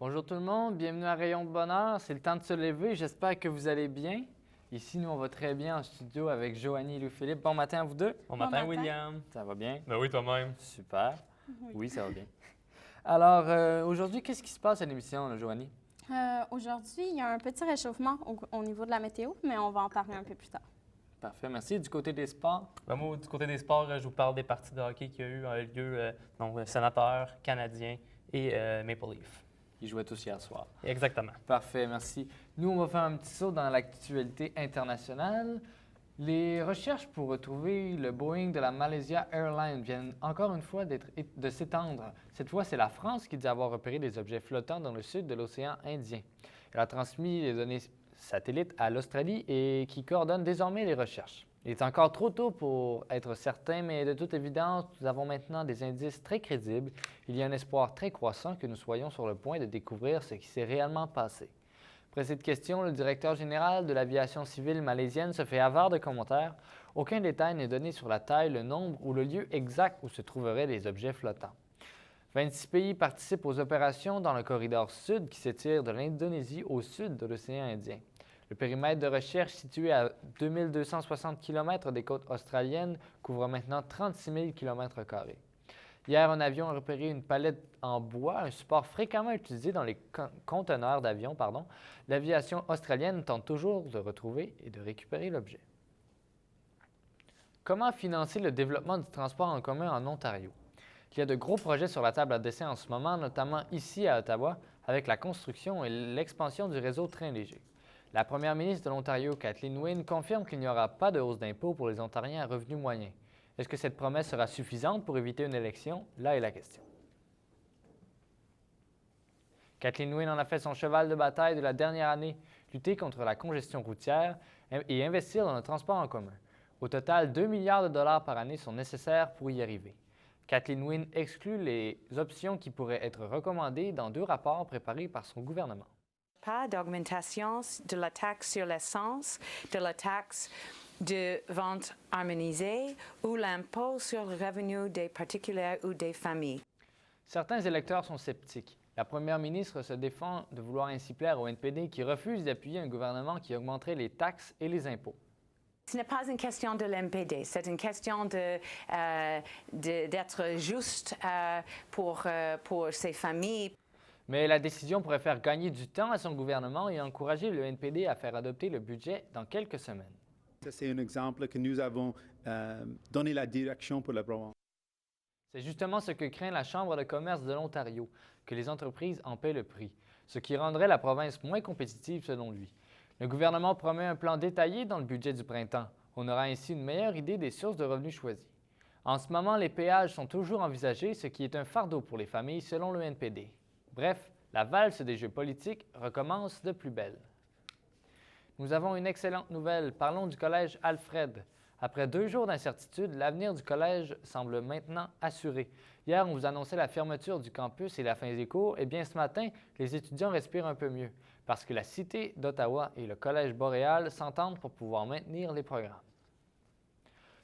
Bonjour tout le monde, bienvenue à Rayon de Bonheur. C'est le temps de se lever, j'espère que vous allez bien. Ici, nous, on va très bien en studio avec Joanie et Louis-Philippe. Bon matin à vous deux. Bon Bon matin, matin. William. Ça va bien? Ben oui, toi-même. Super. Oui. Oui, ça va bien. Alors, aujourd'hui, qu'est-ce qui se passe à l'émission, là, Joanie? Aujourd'hui, il y a un petit réchauffement au niveau de la météo, mais on va en parler un peu plus tard. Parfait, merci. Du côté des sports? Ben moi, du côté des sports, je vous parle des parties de hockey qui a eu lieu, Sénateurs, Canadiens et Maple Leaf. Ils jouaient tous hier soir. Exactement. Parfait, merci. Nous, on va faire un petit saut dans l'actualité internationale. Les recherches pour retrouver le Boeing de la Malaysia Airlines viennent encore une fois de s'étendre. Cette fois, c'est la France qui dit avoir repéré des objets flottants dans le sud de l'océan Indien. Elle a transmis les données satellites à l'Australie et qui coordonne désormais les recherches. Il est encore trop tôt pour être certain, mais de toute évidence, nous avons maintenant des indices très crédibles. Il y a un espoir très croissant que nous soyons sur le point de découvrir ce qui s'est réellement passé. Après cette question, le directeur général de l'aviation civile malaisienne se fait avare de commentaires. Aucun détail n'est donné sur la taille, le nombre ou le lieu exact où se trouveraient les objets flottants. 26 pays participent aux opérations dans le corridor sud qui s'étire de l'Indonésie au sud de l'océan Indien. Le périmètre de recherche situé à 2260 km des côtes australiennes couvre maintenant 36 000 km². Hier, un avion a repéré une palette en bois, un support fréquemment utilisé dans les conteneurs d'avion. L'aviation australienne tente toujours de retrouver et de récupérer l'objet. Comment financer le développement du transport en commun en Ontario? Il y a de gros projets sur la table à dessin en ce moment, notamment ici à Ottawa, avec la construction et l'expansion du réseau train léger. La première ministre de l'Ontario, Kathleen Wynne, confirme qu'il n'y aura pas de hausse d'impôts pour les Ontariens à revenus moyens. Est-ce que cette promesse sera suffisante pour éviter une élection? Là est la question. Kathleen Wynne en a fait son cheval de bataille de la dernière année, lutter contre la congestion routière et investir dans le transport en commun. Au total, 2 milliards de dollars par année sont nécessaires pour y arriver. Kathleen Wynne exclut les options qui pourraient être recommandées dans 2 rapports préparés par son gouvernement. Pas d'augmentation de la taxe sur l'essence, de la taxe de vente harmonisée ou l'impôt sur le revenu des particuliers ou des familles. Certains électeurs sont sceptiques. La première ministre se défend de vouloir ainsi plaire au NPD qui refuse d'appuyer un gouvernement qui augmenterait les taxes et les impôts. Ce n'est pas une question de l'NPD, c'est une question d'être juste pour ces familles. Mais la décision pourrait faire gagner du temps à son gouvernement et encourager le NPD à faire adopter le budget dans quelques semaines. Ça, c'est un exemple que nous avons donné la direction pour la province. C'est justement ce que craint la Chambre de commerce de l'Ontario, que les entreprises en paient le prix, ce qui rendrait la province moins compétitive selon lui. Le gouvernement promet un plan détaillé dans le budget du printemps. On aura ainsi une meilleure idée des sources de revenus choisies. En ce moment, les péages sont toujours envisagés, ce qui est un fardeau pour les familles selon le NPD. Bref, la valse des jeux politiques recommence de plus belle. Nous avons une excellente nouvelle. Parlons du collège Alfred. Après 2 jours d'incertitude, l'avenir du collège semble maintenant assuré. Hier, on vous annonçait la fermeture du campus et la fin des cours. Eh bien, ce matin, les étudiants respirent un peu mieux parce que la Cité d'Ottawa et le Collège Boréal s'entendent pour pouvoir maintenir les programmes.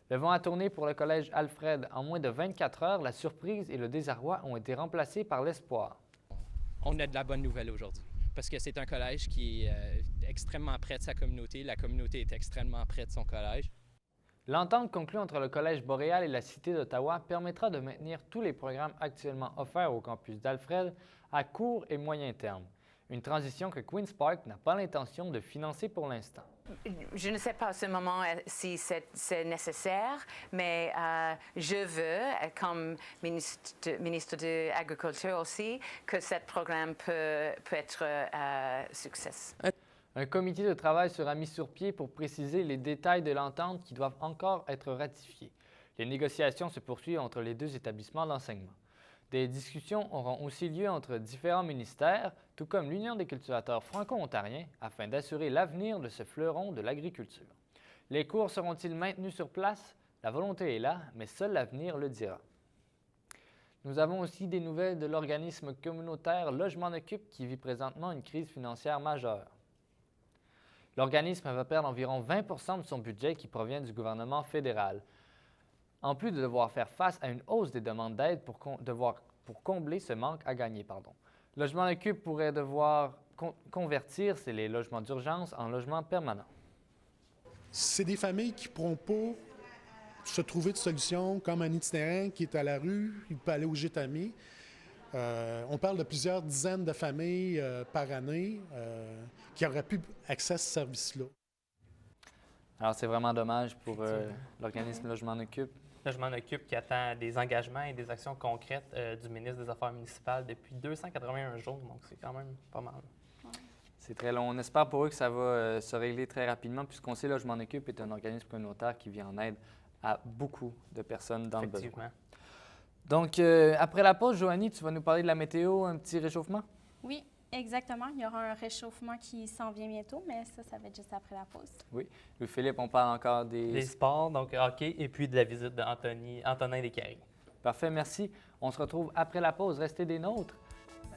Le vent a tourné pour le collège Alfred. En moins de 24 heures, la surprise et le désarroi ont été remplacés par l'espoir. On a de la bonne nouvelle aujourd'hui parce que c'est un collège qui est extrêmement près de sa communauté. La communauté est extrêmement près de son collège. L'entente conclue entre le Collège Boréal et la Cité d'Ottawa permettra de maintenir tous les programmes actuellement offerts au campus d'Alfred à court et moyen terme. Une transition que Queen's Park n'a pas l'intention de financer pour l'instant. Je ne sais pas à ce moment si c'est nécessaire, mais je veux, comme ministre de l'Agriculture aussi, que ce programme peut être un succès. Un comité de travail sera mis sur pied pour préciser les détails de l'entente qui doivent encore être ratifiés. Les négociations se poursuivent entre les 2 établissements d'enseignement. Des discussions auront aussi lieu entre différents ministères, tout comme l'Union des cultivateurs franco-ontariens, afin d'assurer l'avenir de ce fleuron de l'agriculture. Les cours seront-ils maintenus sur place? La volonté est là, mais seul l'avenir le dira. Nous avons aussi des nouvelles de l'organisme communautaire Logement Occupe qui vit présentement une crise financière majeure. L'organisme va perdre environ 20 % de son budget qui provient du gouvernement fédéral. En plus de devoir faire face à une hausse des demandes d'aide pour combler ce manque à gagner. Logement Occupe pourrait devoir convertir les logements d'urgence en logements permanents. C'est des familles qui ne pourront pas se trouver de solution, comme un itinérant qui est à la rue, il peut aller au gîte ami. On parle de plusieurs dizaines de familles par année qui auraient pu accès à ce service-là. Alors, c'est vraiment dommage pour l'organisme Logement Occupe. Logement Occupe qui attend des engagements et des actions concrètes du ministre des Affaires municipales depuis 281 jours, donc c'est quand même pas mal. C'est très long. On espère pour eux que ça va se régler très rapidement, puisqu'on sait Logement Occupe est un organisme communautaire qui vient en aide à beaucoup de personnes dans le besoin. Effectivement. Donc, après la pause, Joanie, tu vas nous parler de la météo, un petit réchauffement? Oui, exactement. Il y aura un réchauffement qui s'en vient bientôt, mais ça va être juste après la pause. Oui. Louis-Philippe, on parle encore des... Les sports, donc hockey, et puis de la visite d'Antonin Descaries. Parfait, merci. On se retrouve après la pause. Restez des nôtres.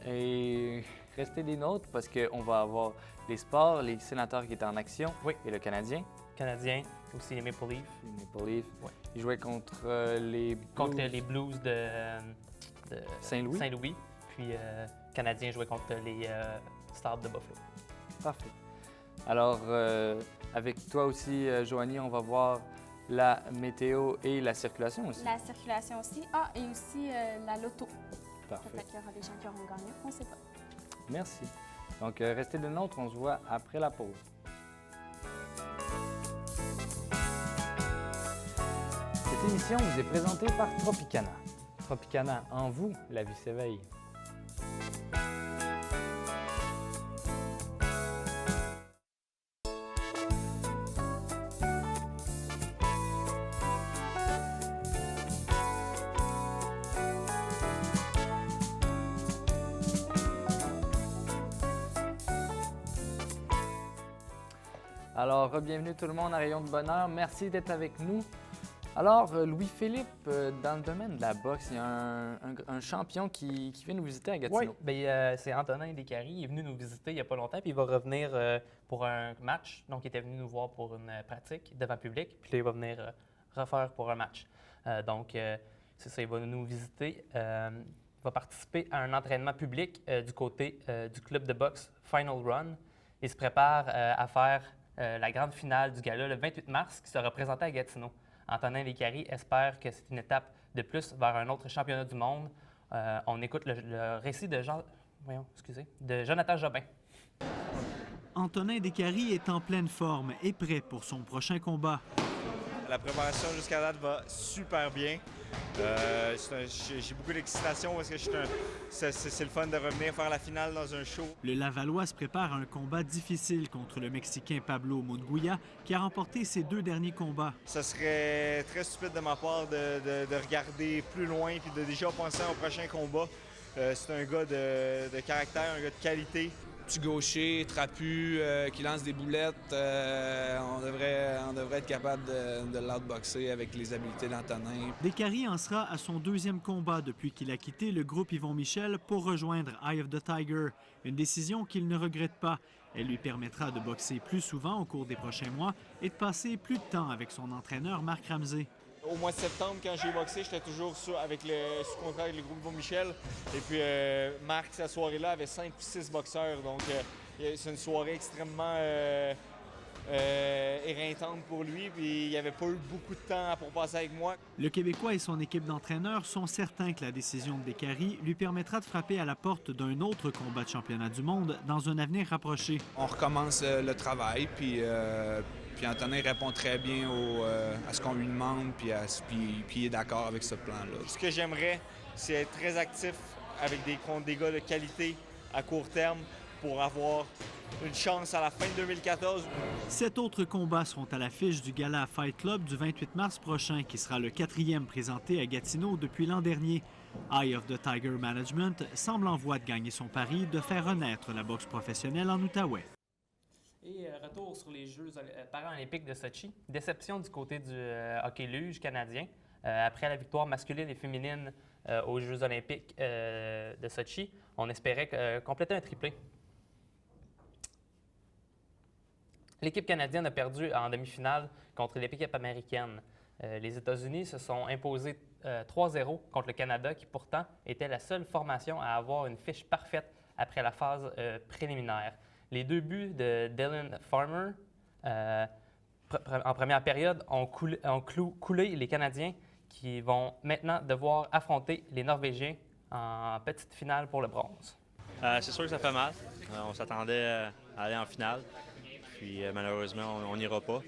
Et restez des nôtres parce qu'on va avoir les sports, les sénateurs qui étaient en action et le Canadien. Canadien, aussi les Maple Leafs. Les Maple Leafs. Ouais. Ils jouaient contre les Blues. Contre les Blues de Saint-Louis. Saint-Louis. Puis Canadien jouait contre les Stars de Buffalo. Parfait. Alors, avec toi aussi, Joanie, on va voir la météo et la circulation aussi. La circulation aussi. Ah, et aussi la loto. Parfait. Peut-être qu'il y aura des gens qui auront gagné, on ne sait pas. Merci. Donc, restez des nôtres. On se voit après la pause. Cette émission vous est présentée par Tropicana. Tropicana, en vous, la vie s'éveille. Alors, bienvenue tout le monde à Rayon de Bonheur. Merci d'être avec nous. Alors, Louis-Philippe, dans le domaine de la boxe, il y a un champion qui vient nous visiter à Gatineau. Oui, bien, c'est Antonin Descaries. Il est venu nous visiter il n'y a pas longtemps, puis il va revenir pour un match. Donc, il était venu nous voir pour une pratique devant public, puis là, il va venir refaire pour un match. Donc, c'est ça, il va nous visiter. Il va participer à un entraînement public du côté du club de boxe Final Run. Il se prépare à faire la grande finale du gala le 28 mars qui sera présenté à Gatineau. Antonin Descaries espère que c'est une étape de plus vers un autre championnat du monde. On écoute le récit de Jonathan Jobin. Antonin Descaries est en pleine forme et prêt pour son prochain combat. La préparation jusqu'à date va super bien. J'ai beaucoup d'excitation parce que c'est le fun de revenir faire la finale dans un show. Le Lavallois se prépare à un combat difficile contre le Mexicain Pablo Munguia qui a remporté ses 2 derniers combats. Ça serait très stupide de ma part de regarder plus loin et de déjà penser au prochain combat. C'est un gars de caractère, un gars de qualité. Petit gaucher, trapu, qui lance des boulettes. On devrait être capable de l'outboxer avec les habiletés d'Antonin. Descaries en sera à son 2e combat depuis qu'il a quitté le groupe Yvon Michel pour rejoindre Eye of the Tiger. Une décision qu'il ne regrette pas. Elle lui permettra de boxer plus souvent au cours des prochains mois et de passer plus de temps avec son entraîneur Marc Ramsey. Au mois de septembre, quand j'ai boxé, j'étais toujours sous contrat avec le groupe Yvon Michel. Et puis Marc, cette soirée-là, avait 5 ou 6 boxeurs. Donc c'est une soirée extrêmement éreintante pour lui. Puis il n'y avait pas eu beaucoup de temps pour passer avec moi. Le Québécois et son équipe d'entraîneurs sont certains que la décision de Descaries lui permettra de frapper à la porte d'un autre combat de championnat du monde dans un avenir rapproché. On recommence le travail, puis Antonin répond très bien à ce qu'on lui demande, puis il est d'accord avec ce plan-là. Ce que j'aimerais, c'est être très actif avec contre des gars de qualité à court terme pour avoir une chance à la fin de 2014. 7 autres combats seront à l'affiche du Gala Fight Club du 28 mars prochain, qui sera le 4e présenté à Gatineau depuis l'an dernier. Eye of the Tiger Management semble en voie de gagner son pari de faire renaître la boxe professionnelle en Outaouais. Et retour sur les Jeux paralympiques de Sochi. Déception du côté du hockey luge canadien. Après la victoire masculine et féminine aux Jeux olympiques de Sochi, on espérait compléter un triplé. L'équipe canadienne a perdu en demi-finale contre l'équipe américaine. Les États-Unis se sont imposés 3-0 contre le Canada, qui pourtant était la seule formation à avoir une fiche parfaite après la phase préliminaire. Les 2 buts de Dylan Farmer en première période ont coulé les Canadiens qui vont maintenant devoir affronter les Norvégiens en petite finale pour le bronze. C'est sûr que ça fait mal. On s'attendait à aller en finale. Puis malheureusement, on n'ira pas.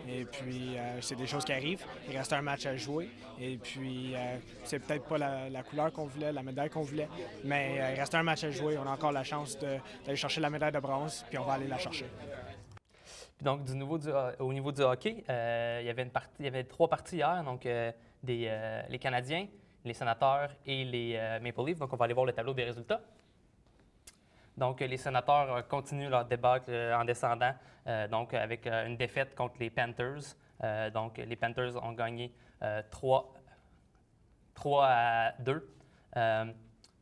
Et puis, c'est des choses qui arrivent. Il reste un match à jouer. Et puis, c'est peut-être pas la couleur qu'on voulait, la médaille qu'on voulait, mais il reste un match à jouer. On a encore la chance d'aller chercher la médaille de bronze, puis on va aller la chercher. Puis donc, au niveau du hockey, il y avait 3 parties hier, donc les Canadiens, les Sénateurs et les Maple Leafs. Donc, on va aller voir le tableau des résultats. Donc, les Sénateurs continuent leur débâcle en descendant, donc avec une défaite contre les Panthers. Donc, les Panthers ont gagné 3-2.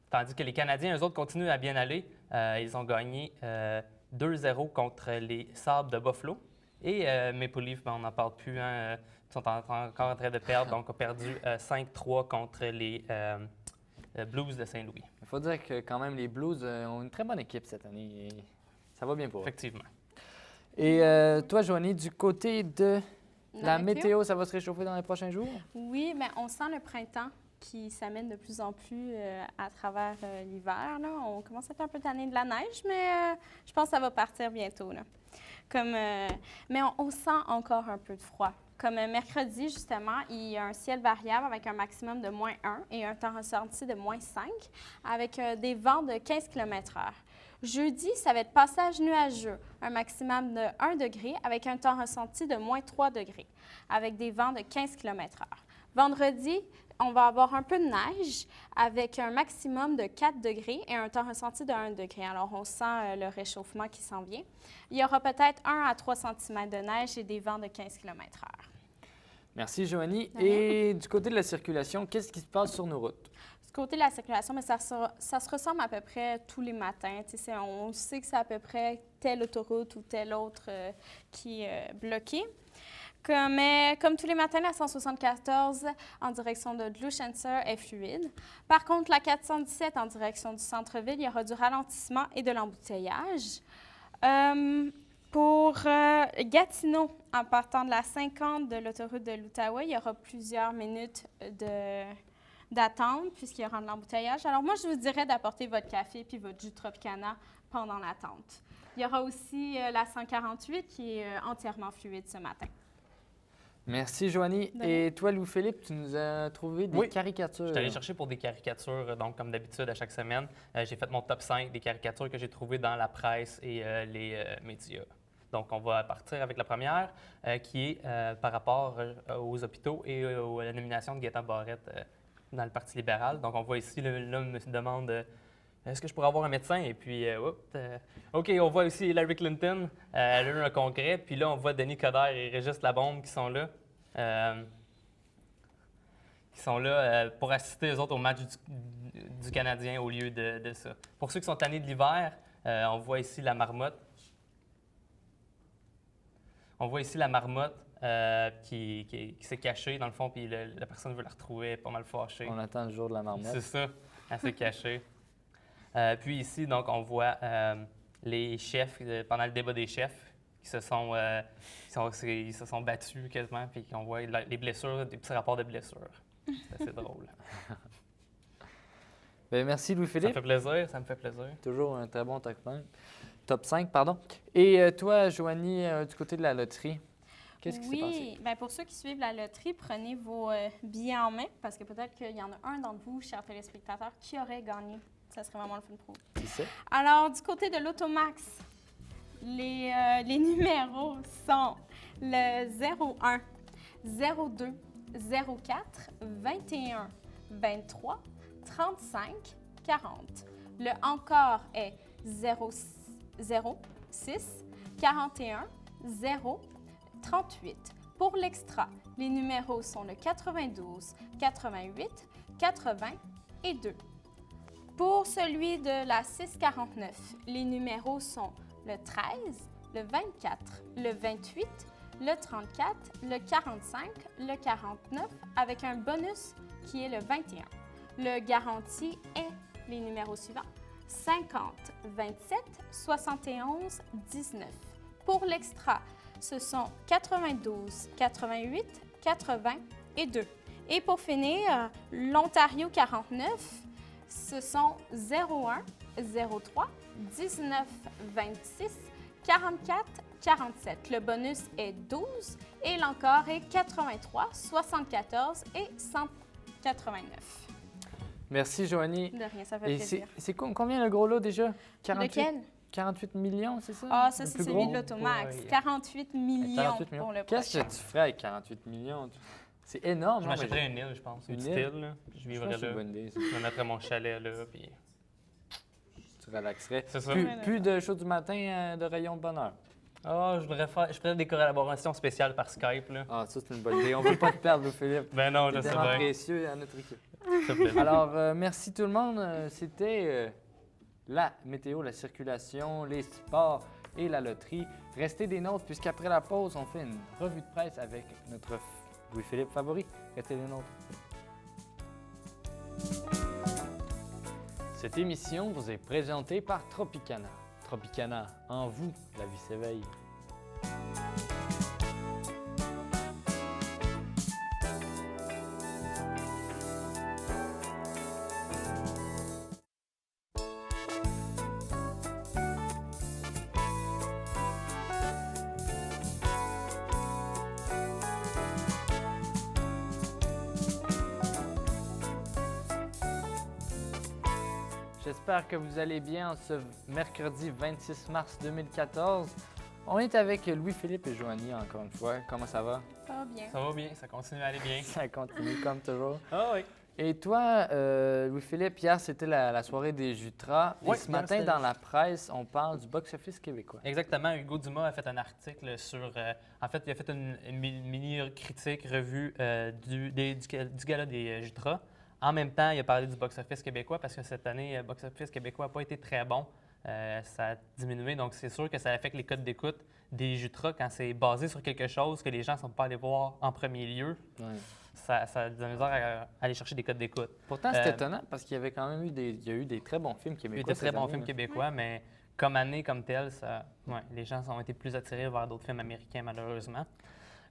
Tandis que les Canadiens, eux autres, continuent à bien aller. Ils ont gagné 2-0 contre les Sabres de Buffalo. Et Maple Leafs, on n'en parle plus, hein, ils sont encore en train de perdre. Donc, ont perdu 5-3 contre les Blues de Saint-Louis. Il faut dire que quand même, les Blues ont une très bonne équipe cette année. Et ça va bien pour eux. Effectivement. Et toi, Joanie, du côté de la météo, ça va se réchauffer dans les prochains jours? Oui, mais on sent le printemps qui s'amène de plus en plus à travers l'hiver. Là. On commence à être un peu tanné de la neige, mais je pense que ça va partir bientôt. Là. Mais on sent encore un peu de froid. Comme mercredi, justement, il y a un ciel variable avec un maximum de -1 et un temps ressenti de -5 avec des vents de 15 km/h. Jeudi, ça va être passage nuageux, un maximum de 1 degré avec un temps ressenti de -3 degrés avec des vents de 15 km/h. Vendredi, on va avoir un peu de neige avec un maximum de 4 degrés et un temps ressenti de 1 degré. Alors, on sent le réchauffement qui s'en vient. Il y aura peut-être 1 à 3 cm de neige et des vents de 15 km/h. Merci, Joanie. Et du côté de la circulation, qu'est-ce qui se passe sur nos routes? Du côté de la circulation, mais ça se ressemble à peu près tous les matins. On sait que c'est à peu près telle autoroute ou telle autre qui est bloquée. Mais comme tous les matins, la 174 en direction de Gloucester est fluide. Par contre, la 417 en direction du centre-ville, il y aura du ralentissement et de l'embouteillage. Pour Gatineau, en partant de la 50 de l'autoroute de l'Outaouais, il y aura plusieurs minutes d'attente puisqu'il y aura de l'embouteillage. Alors moi, je vous dirais d'apporter votre café puis votre jus Tropicana pendant l'attente. Il y aura aussi la 148 qui est entièrement fluide ce matin. Merci, Joanie. Et toi, Louis-Philippe, tu nous as trouvé des caricatures. Je suis allé chercher pour des caricatures, donc comme d'habitude, à chaque semaine. J'ai fait mon top 5 des caricatures que j'ai trouvées dans la presse et les médias. Donc, on va partir avec la première, qui est par rapport aux hôpitaux et à la nomination de Gaétan Barrette dans le Parti libéral. Donc, on voit ici, l'homme me demande est-ce que je pourrais avoir un médecin? Et puis, OK, on voit aussi Hillary Clinton, elle a eu un congrès. Puis là, on voit Denis Coderre et Régis Labombe qui sont là. Pour assister, eux autres, au match du Canadien au lieu de ça. Pour ceux qui sont tannés de l'hiver, on voit ici la marmotte. On voit ici la marmotte qui s'est cachée, dans le fond, puis la personne veut la retrouver, elle est pas mal fâchée. On attend le jour de la marmotte. C'est ça, elle s'est cachée. Puis ici, donc, on voit les chefs, pendant le débat des chefs, qui se sont battus quasiment, puis qu'on voit les blessures, des petits rapports de blessures. C'est assez drôle. Bien, merci, Louis-Philippe. Ça me fait plaisir. Toujours un très bon top 5, pardon. Et toi, Joanie, du côté de la loterie, qu'est-ce qui s'est passé? Oui, bien, pour ceux qui suivent la loterie, prenez vos billets en main, parce que peut-être qu'il y en a un d'entre vous, chers téléspectateurs, qui aurait gagné. Ça serait vraiment le fun pour vous. Qui c'est? Alors, du côté de l'Automax, les numéros sont le 01, 02, 04, 21, 23, 35, 40. Le encore est 0, 6, 41, 0, 38. Pour l'extra, les numéros sont le 92, 88, 80 et 2. Pour celui de la 649, les numéros sont le 13, le 24, le 28, le 34, le 45, le 49, avec un bonus qui est le 21. Le garanti est les numéros suivants. 50, 27, 71, 19. Pour l'extra, ce sont 92, 88, 80 et 2. Et pour finir, l'Ontario 49, ce sont 01, 03, 19, 26, 44, 47. Le bonus est 12 et l'encore est 83, 74 et 189. Merci, Joanie. De rien, ça fait plaisir. C'est combien le gros lot déjà? 48, Lequel? 48 millions, c'est ça? Ah, ça, Le c'est plus celui gros? de l'Automax. Ouais. 48 millions, 48 millions. pour le Qu'est-ce prochain. que tu ferais avec 48 millions? C'est énorme. Je non, m'achèterais mais une île, je pense. Une Une petite île? île, là. Je Je vivrais pense que c'est là. une bonne idée, ça. Je me mettrais mon chalet là, puis... Tu relaxerais. C'est ça. Plus de show du matin de rayon de bonheur. Ah, je ferais des collaborations spéciales par Skype, là. Ah, ça, c'est une bonne idée. On veut pas te perdre, Philippe. Ben non, je C'est sais tellement bien. précieux à notre équipe. S'il te plaît. Alors, merci tout le monde. C'était la météo, la circulation, les sports et la loterie. Restez des nôtres, puisqu'après la pause, on fait une revue de presse avec notre Louis-Philippe favori. Restez des nôtres. Cette émission vous est présentée par Tropicana. Tropicana, en vous, la vie s'éveille. J'espère que vous allez bien en ce mercredi 26 mars 2014. On est avec Louis-Philippe et Joanie encore une fois. Comment ça va? Ça va bien. Ça va bien, ça continue à aller bien. Ça continue comme toujours. Ah oui. Et toi, Louis-Philippe, hier, c'était la soirée des Jutras. Oui, et ce matin, c'était- dans la presse, on parle du box-office québécois. Exactement. Hugo Dumas a fait un article sur... en fait, il a fait une mini-critique, revue du gala des Jutras. En même temps, il a parlé du box-office québécois parce que cette année, le box-office québécois n'a pas été très bon. Ça a diminué, donc c'est sûr que ça affecte les codes d'écoute des Jutras quand c'est basé sur quelque chose que les gens ne sont pas allés voir en premier lieu. Ouais. Ça a de la misère à aller chercher des codes d'écoute. Pourtant, c'est étonnant parce qu'il y avait quand même eu des très bons films Il y québécois. a des très cette bons année, films là. québécois, mais comme année, comme telle, les gens ont été plus attirés vers d'autres films américains, malheureusement.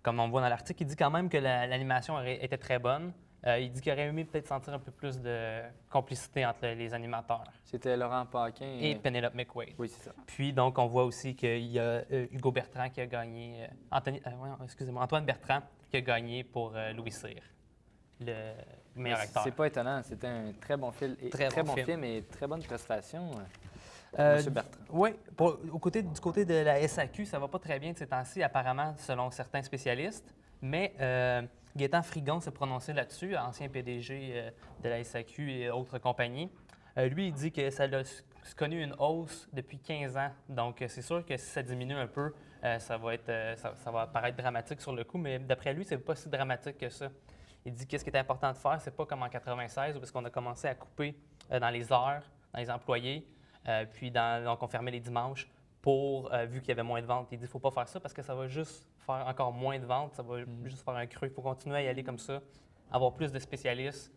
Comme on voit dans l'article, il dit quand même que l'animation était très bonne. Il dit qu'il aurait aimé peut-être sentir un peu plus de complicité entre les animateurs. C'était Laurent Paquin. Et Penelope McQuaid. Oui, c'est ça. Puis, donc, on voit aussi qu'il y a Hugo Bertrand qui a gagné... Antoine Bertrand qui a gagné pour Louis Cyr, le meilleur acteur. C'est pas étonnant. C'était un très bon film et Très bon film. et très bonne prestation. Monsieur Bertrand. Oui, du côté de la SAQ, ça va pas très bien de ces temps-ci, apparemment, selon certains spécialistes. Mais Gaétan Frigon s'est prononcé là-dessus, ancien PDG de la SAQ et autres compagnies. Lui, il dit que ça a connu une hausse depuis 15 ans. Donc, c'est sûr que si ça diminue un peu, ça va paraître dramatique sur le coup. Mais d'après lui, c'est pas si dramatique que ça. Il dit que ce qui est important de faire, c'est pas comme en 96, parce qu'on a commencé à couper dans les heures, dans les employés, puis donc on fermait les dimanches vu qu'il y avait moins de ventes. Il dit qu'il ne faut pas faire ça parce que ça va juste faire encore moins de ventes, ça va juste faire un creux. Il faut continuer à y aller comme ça, avoir plus de spécialistes,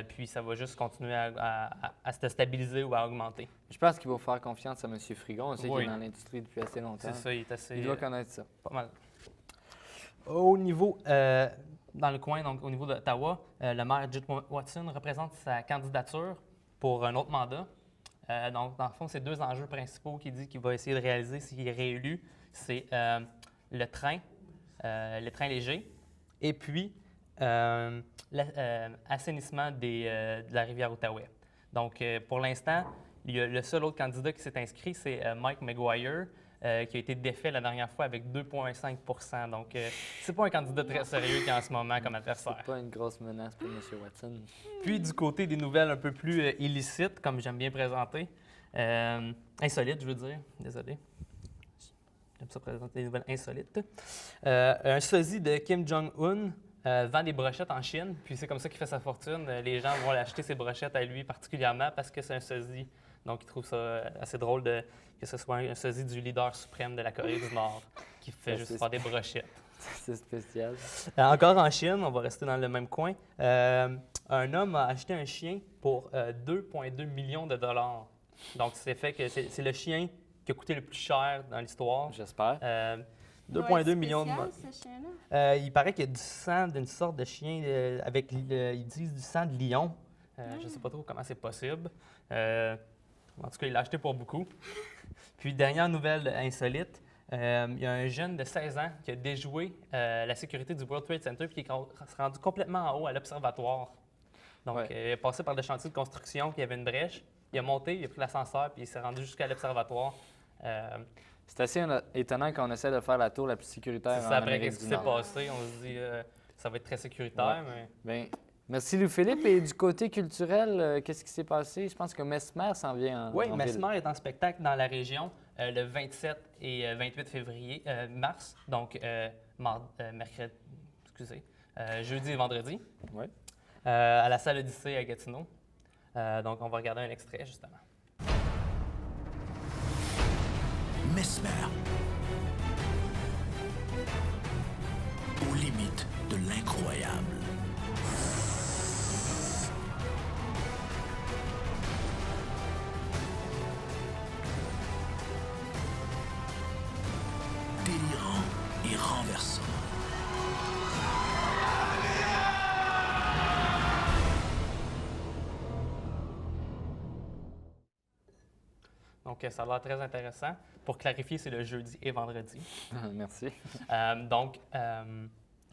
puis ça va juste continuer à se stabiliser ou à augmenter. Je pense qu'il faut faire confiance à M. Frigon. On sait Oui. qu'il est dans l'industrie depuis assez longtemps. C'est ça, il est assez... Il doit connaître ça. Pas mal. Au niveau, dans le coin, donc au niveau d'Ottawa, le maire Jit Watson représente sa candidature pour un autre mandat. Donc, dans le fond, c'est deux enjeux principaux qu'il dit qu'il va essayer de réaliser s'il est réélu. C'est le train léger et puis l'assainissement de la rivière Outaouais. Donc, pour l'instant, le seul autre candidat qui s'est inscrit, c'est Mike Maguire, qui a été défait la dernière fois avec 2,5 %. Donc, c'est pas un candidat très sérieux qui est en ce moment comme adversaire. C'est pas une grosse menace pour M. Watson. Puis, du côté des nouvelles un peu plus illicites, comme j'aime bien présenter, insolites, je veux dire, désolé. J'aime ça présenter des nouvelles insolites. Un sosie de Kim Jong-un vend des brochettes en Chine, puis c'est comme ça qu'il fait sa fortune. Les gens vont acheter ses brochettes à lui particulièrement parce que c'est un sosie. Donc, il trouve ça assez drôle que ce soit un sosie du leader suprême de la Corée du Nord qui fait juste faire des brochettes. C'est spécial. Encore en Chine, on va rester dans le même coin. un homme a acheté un chien pour 2,2 millions de dollars. Donc, c'est fait que c'est le chien qui a coûté le plus cher dans l'histoire. J'espère. 2,2 millions de dollars. Ce chien-là? il paraît qu'il y a du sang d'une sorte de chien avec, ils disent, du sang de lion. Je ne sais pas trop comment c'est possible. En tout cas, il l'a acheté pour beaucoup. Puis, dernière nouvelle insolite, il y a un jeune de 16 ans qui a déjoué la sécurité du World Trade Center puis qui s'est rendu complètement en haut à l'observatoire. Donc, il est passé par le chantier de construction, puis il y avait une brèche. Il a monté, il a pris l'ascenseur, puis il s'est rendu jusqu'à l'observatoire. C'est assez étonnant qu'on essaie de faire la tour la plus sécuritaire en après Amérique ce qui du s'est Nord. passé, on se dit ça va être très sécuritaire. Ouais. Mais... Bien, merci Louis-Philippe. Et du côté culturel, qu'est-ce qui s'est passé? Je pense que Mesmer s'en vient Oui, en ville. Mesmer est en spectacle dans la région le 27 et 28 février, mars, donc mercredi, jeudi et vendredi, Ouais. à la salle Odyssée à Gatineau. Donc, on va regarder un extrait, justement. Mesmer. Aux limites de l'incroyable. Délirant et renversant. Donc, ça a l'air très intéressant. Pour clarifier, c'est le jeudi et vendredi. Merci.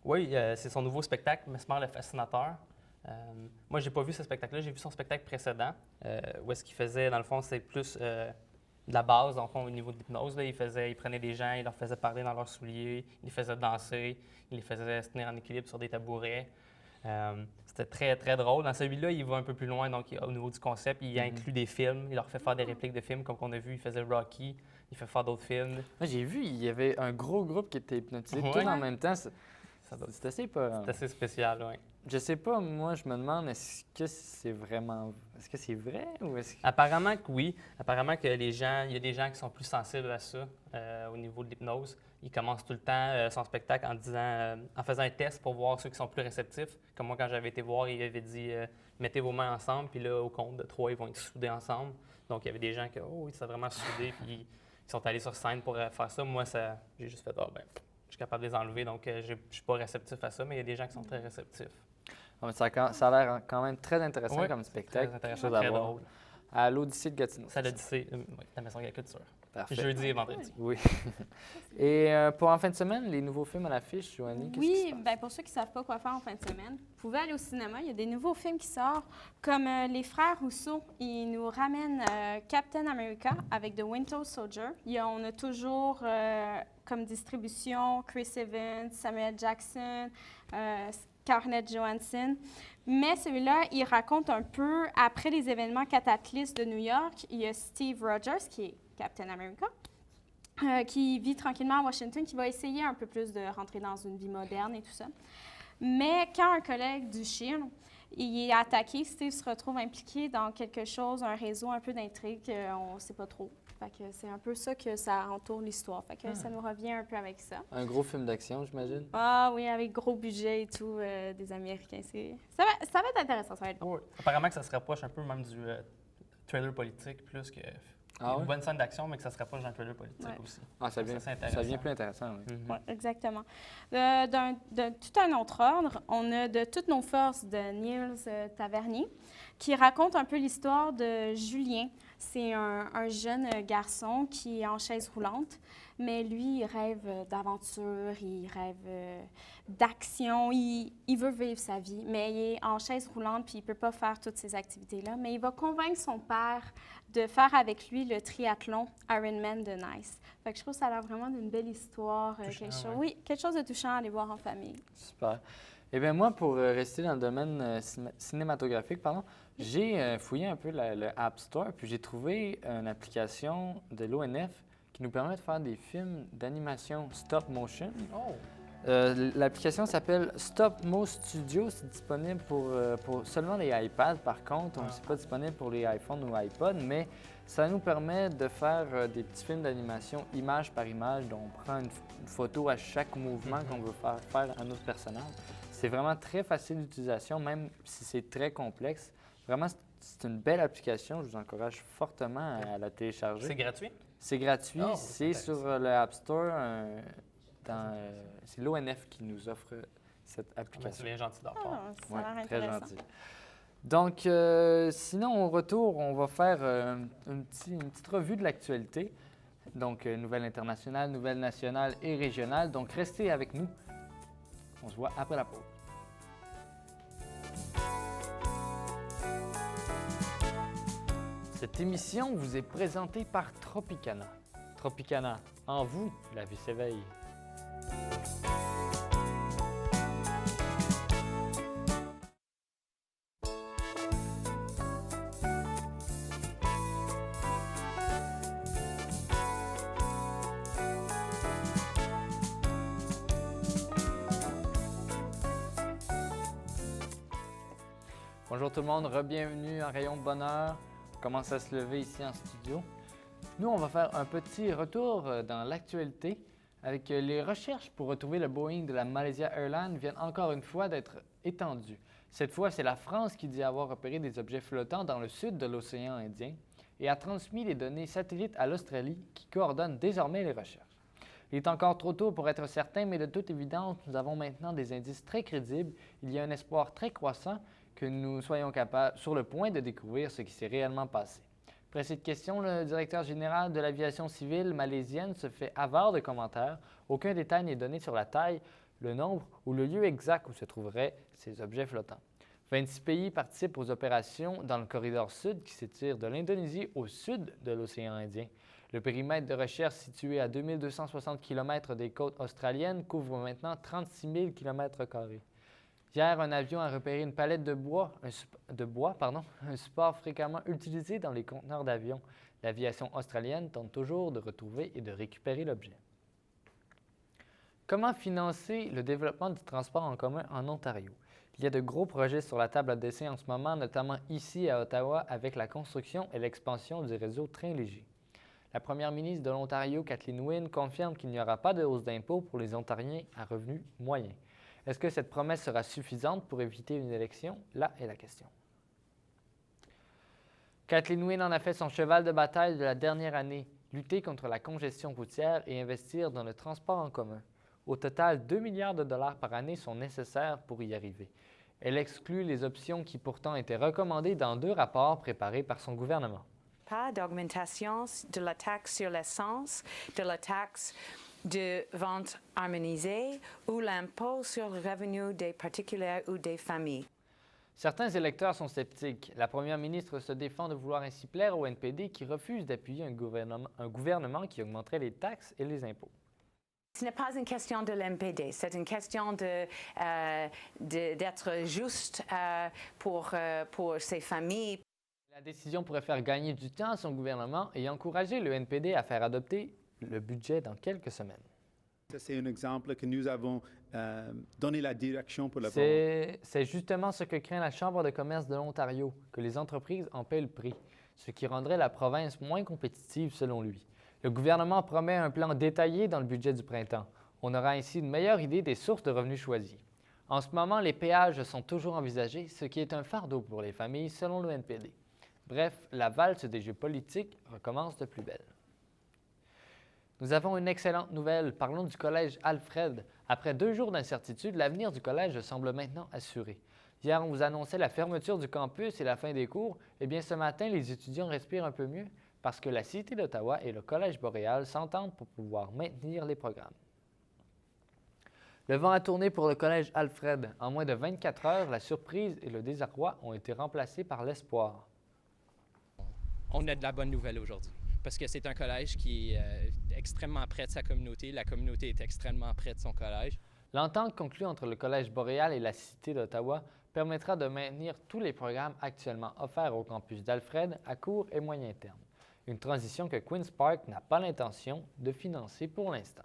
Oui, c'est son nouveau spectacle, Mesmer le Fascinateur. Moi, j'ai pas vu ce spectacle-là, j'ai vu son spectacle précédent, où est-ce qu'il faisait, dans le fond, c'est plus de la base, dans le fond, au niveau de l'hypnose. Il prenait des gens, il leur faisait parler dans leurs souliers, il les faisait danser, il les faisait se tenir en équilibre sur des tabourets. C'était très, très drôle. Dans celui-là, il va un peu plus loin, donc au niveau du concept, il inclut des films, il leur fait faire des répliques de films, comme on a vu, il faisait Rocky, il fait faire d'autres films. Moi, j'ai vu, il y avait un gros groupe qui était hypnotisé Ouais. tout en même temps. C'est assez pas... C'est assez spécial, oui. Je sais pas, moi, je me demande, est-ce que c'est vraiment... Est-ce que c'est vrai ou est-ce que... Apparemment que oui. Apparemment que il y a des gens qui sont plus sensibles à ça au niveau de l'hypnose. Ils commencent tout le temps son spectacle en disant, en faisant un test pour voir ceux qui sont plus réceptifs. Comme moi, quand j'avais été voir, il avait dit mettez vos mains ensemble, puis là, au compte de 3, ils vont être soudés ensemble. Donc, il y avait des gens qui, oh, ils sont vraiment soudés, puis ils sont allés sur scène pour faire ça. Moi, j'ai juste fait, je suis capable de les enlever, donc je suis pas réceptif à ça, mais il y a des gens qui sont très réceptifs. Ah, mais ça a l'air quand même très intéressant Oui, comme spectacle. très intéressant, Quelque chose à très voir. drôle. À l'Odyssée de Gatineau. Ça l'Odyssée, oui, la Maison de la Culture. Parfait. Jeudi et vendredi. Oui. Et pour en fin de semaine, les nouveaux films à l'affiche, Joanie, qu'est-ce qui se Oui, passe? bien pour ceux qui ne savent pas quoi faire en fin de semaine, vous pouvez aller au cinéma. Il y a des nouveaux films qui sortent, comme les frères Rousseau. Ils nous ramènent Captain America avec The Winter Soldier. On a toujours comme distribution Chris Evans, Samuel Jackson, Scarlett Johansson. Mais celui-là, il raconte un peu, après les événements cataclysmes de New York, il y a Steve Rogers, qui est Captain America, qui vit tranquillement à Washington, qui va essayer un peu plus de rentrer dans une vie moderne et tout ça. Mais quand un collègue du Shield il est attaqué, Steve se retrouve impliqué dans quelque chose, un réseau, un peu d'intrigue, on ne sait pas trop. Fait que c'est un peu ça que ça entoure l'histoire. Fait que ça nous revient un peu avec ça. Un gros film d'action, j'imagine? Ah oui, avec gros budget et tout, des Américains. Ça va être intéressant, ça va être Oui. Apparemment que ça se rapproche un peu même du trailer politique, plus que une bonne scène d'action, mais que ça se rapproche d'un trailer politique aussi. Ah, ça devient plus intéressant. Oui. Oui, exactement. De tout un autre ordre, on a De toutes nos forces de Niels Tavernier, qui raconte un peu l'histoire de Julien. C'est un jeune garçon qui est en chaise roulante, mais lui, il rêve d'aventure, il rêve d'action, il veut vivre sa vie, mais il est en chaise roulante puis il ne peut pas faire toutes ces activités-là. Mais il va convaincre son père de faire avec lui le triathlon Ironman de Nice. Fait que je trouve que ça a l'air vraiment d'une belle histoire, quelque chose de touchant à aller voir en famille. Super. Eh bien, moi, pour rester dans le domaine cinématographique, j'ai fouillé un peu le App Store, puis j'ai trouvé une application de l'ONF qui nous permet de faire des films d'animation stop motion. L'application s'appelle Stop Mo Studio. C'est disponible pour seulement les iPads, par contre. C'est pas disponible pour les iPhones ou iPods, mais ça nous permet de faire des petits films d'animation image par image, dont on prend une photo à chaque mouvement qu'on veut faire à notre personnage. C'est vraiment très facile d'utilisation, même si c'est très complexe. Vraiment, c'est une belle application. Je vous encourage fortement à la télécharger. C'est gratuit? C'est gratuit. Oh, c'est sur le App Store. C'est l'ONF qui nous offre cette application. C'est bien gentil d'avoir. Ça a l'air très intéressant. gentil. Donc, sinon, au retour, on va faire une petite revue de l'actualité. Donc, nouvelles internationales, nouvelles nationales et régionales. Donc, restez avec nous. On se voit après la pause. Cette émission vous est présentée par Tropicana. Tropicana, en vous, la vie s'éveille. Bonjour tout le monde, re-bienvenue en Rayon de Bonheur. On commence à se lever ici en studio. Nous, on va faire un petit retour dans l'actualité avec les recherches pour retrouver le Boeing de la Malaysia Airlines viennent encore une fois d'être étendues. Cette fois, c'est la France qui dit avoir repéré des objets flottants dans le sud de l'océan Indien et a transmis les données satellites à l'Australie qui coordonne désormais les recherches. Il est encore trop tôt pour être certain, mais de toute évidence, nous avons maintenant des indices très crédibles. Il y a un espoir très croissant que nous soyons capables, sur le point de découvrir ce qui s'est réellement passé. Après cette question, le directeur général de l'aviation civile malaisienne se fait avare de commentaires. Aucun détail n'est donné sur la taille, le nombre ou le lieu exact où se trouveraient ces objets flottants. 26 pays participent aux opérations dans le corridor sud qui s'étire de l'Indonésie au sud de l'océan Indien. Le périmètre de recherche situé à 2260 km des côtes australiennes couvre maintenant 36 000 km². Hier, un avion a repéré une palette de bois, un support fréquemment utilisé dans les conteneurs d'avion. L'aviation australienne tente toujours de retrouver et de récupérer l'objet. Comment financer le développement du transport en commun en Ontario? Il y a de gros projets sur la table à dessin en ce moment, notamment ici à Ottawa, avec la construction et l'expansion du réseau train léger. La première ministre de l'Ontario, Kathleen Wynne, confirme qu'il n'y aura pas de hausse d'impôts pour les Ontariens à revenus moyens. Est-ce que cette promesse sera suffisante pour éviter une élection? Là est la question. Kathleen Wynne en a fait son cheval de bataille de la dernière année, lutter contre la congestion routière et investir dans le transport en commun. Au total, 2 milliards de dollars par année sont nécessaires pour y arriver. Elle exclut les options qui pourtant étaient recommandées dans 2 rapports préparés par son gouvernement. Pas d'augmentation de la taxe sur l'essence, de la taxe de vente harmonisée ou l'impôt sur le revenu des particuliers ou des familles. Certains électeurs sont sceptiques. La première ministre se défend de vouloir ainsi plaire au NPD qui refuse d'appuyer un gouvernement qui augmenterait les taxes et les impôts. Ce n'est pas une question de l'NPD, c'est une question d'être juste pour ces familles. La décision pourrait faire gagner du temps à son gouvernement et encourager le NPD à faire adopter le budget dans quelques semaines. Ça, c'est un exemple que nous avons donné la direction pour le C'est justement ce que craint la Chambre de commerce de l'Ontario, que les entreprises en paient le prix, ce qui rendrait la province moins compétitive selon lui. Le gouvernement promet un plan détaillé dans le budget du printemps. On aura ainsi une meilleure idée des sources de revenus choisies. En ce moment, les péages sont toujours envisagés, ce qui est un fardeau pour les familles selon le NPD. Bref, la valse des jeux politiques recommence de plus belle. Nous avons une excellente nouvelle. Parlons du collège Alfred. Après 2 jours d'incertitude, l'avenir du collège semble maintenant assuré. Hier, on vous annonçait la fermeture du campus et la fin des cours. Eh bien, ce matin, les étudiants respirent un peu mieux parce que la Cité d'Ottawa et le Collège Boréal s'entendent pour pouvoir maintenir les programmes. Le vent a tourné pour le collège Alfred. En moins de 24 heures, la surprise et le désarroi ont été remplacés par l'espoir. On a de la bonne nouvelle aujourd'hui parce que c'est un collège qui est extrêmement près de sa communauté. La communauté est extrêmement près de son collège. L'entente conclue entre le Collège Boréal et la Cité d'Ottawa permettra de maintenir tous les programmes actuellement offerts au campus d'Alfred à court et moyen terme. Une transition que Queen's Park n'a pas l'intention de financer pour l'instant.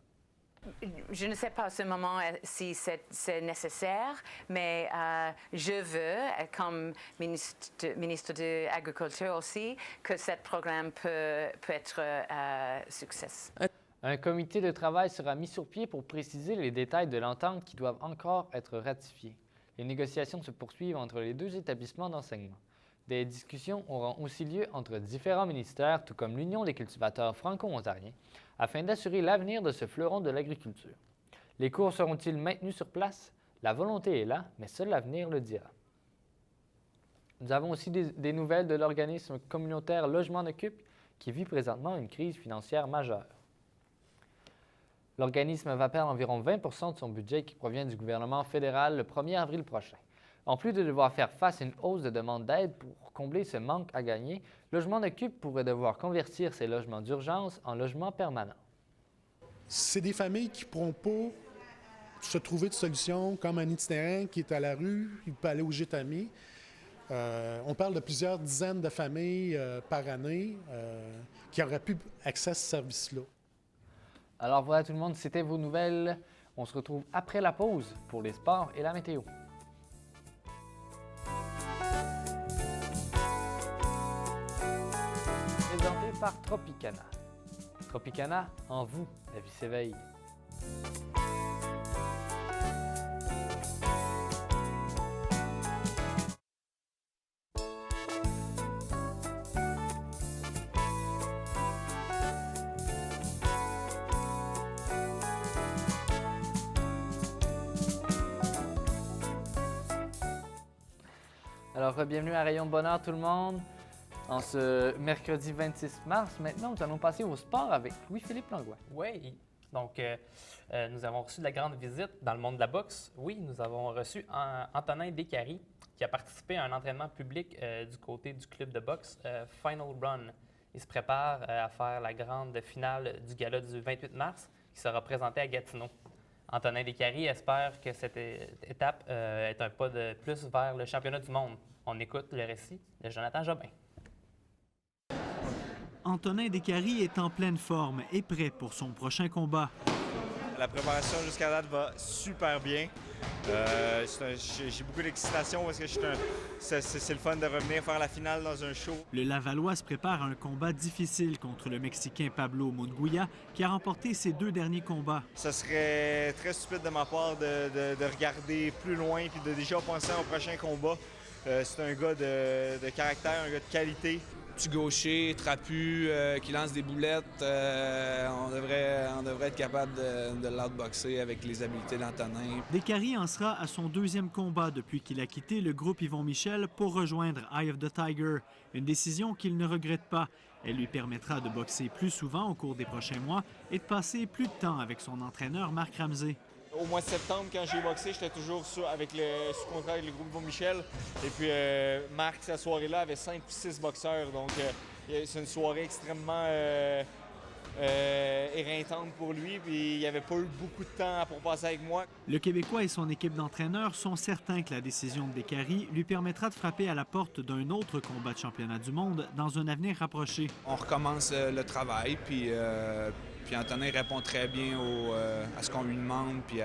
Je ne sais pas à ce moment si c'est nécessaire, mais je veux, comme ministre de l'Agriculture aussi, que ce programme peut être un succès. Un comité de travail sera mis sur pied pour préciser les détails de l'entente qui doivent encore être ratifiés. Les négociations se poursuivent entre les deux établissements d'enseignement. Des discussions auront aussi lieu entre différents ministères, tout comme l'Union des cultivateurs franco-ontariens, afin d'assurer l'avenir de ce fleuron de l'agriculture. Les cours seront-ils maintenus sur place? La volonté est là, mais seul l'avenir le dira. Nous avons aussi des nouvelles de l'organisme communautaire Logement Occupe qui vit présentement une crise financière majeure. L'organisme va perdre environ 20 % de son budget qui provient du gouvernement fédéral le 1er avril prochain. En plus de devoir faire face à une hausse de demande d'aide pour combler ce manque à gagner, Logement Occupe pourrait devoir convertir ses logements d'urgence en logements permanents. C'est des familles qui ne pourront pas se trouver de solution, comme un itinérant qui est à la rue, il peut aller au gîte ami. On parle de plusieurs dizaines de familles par année qui auraient pu accéder à ce service-là. Alors voilà tout le monde, c'était vos nouvelles. On se retrouve après la pause pour les sports et la météo. Présenté par Tropicana. Tropicana, en vous, la vie s'éveille. Alors, bienvenue à Rayon de Bonheur tout le monde. En ce mercredi 26 mars, maintenant, nous allons passer au sport avec Louis-Philippe Langlois. Oui, donc nous avons reçu de la grande visite dans le monde de la boxe. Oui, nous avons reçu Antonin Descaries, qui a participé à un entraînement public du côté du club de boxe Final Run. Il se prépare à faire la grande finale du gala du 28 mars, qui sera présenté à Gatineau. Antonin Descaries espère que cette étape est un pas de plus vers le championnat du monde. On écoute le récit de Jonathan Jobin. Antonin Descaries est en pleine forme et prêt pour son prochain combat. La préparation jusqu'à date va super bien. J'ai beaucoup d'excitation parce que c'est le fun de revenir faire la finale dans un show. Le Lavallois se prépare à un combat difficile contre le Mexicain Pablo Munguia, qui a remporté ses 2 derniers combats. Ce serait très stupide de ma part de regarder plus loin et de déjà penser au prochain combat. C'est un gars de caractère, un gars de qualité. Petit gaucher, trapu, qui lance des boulettes. On devrait être capable de l'outboxer avec les habiletés d'Antonin. Descaries en sera à son 2e combat depuis qu'il a quitté le groupe Yvon Michel pour rejoindre Eye of the Tiger. Une décision qu'il ne regrette pas. Elle lui permettra de boxer plus souvent au cours des prochains mois et de passer plus de temps avec son entraîneur Marc Ramsey. Au mois de septembre, quand j'ai boxé, j'étais toujours sous contrat avec le groupe Yvon Michel. Et puis, Marc, cette soirée-là, avait 5 ou 6 boxeurs. Donc, c'est une soirée extrêmement éreintante pour lui. Puis, il n'y avait pas eu beaucoup de temps pour passer avec moi. Le Québécois et son équipe d'entraîneurs sont certains que la décision de Descaries lui permettra de frapper à la porte d'un autre combat de championnat du monde dans un avenir rapproché. On recommence le travail, puis Antonin répond très bien à ce qu'on lui demande, puis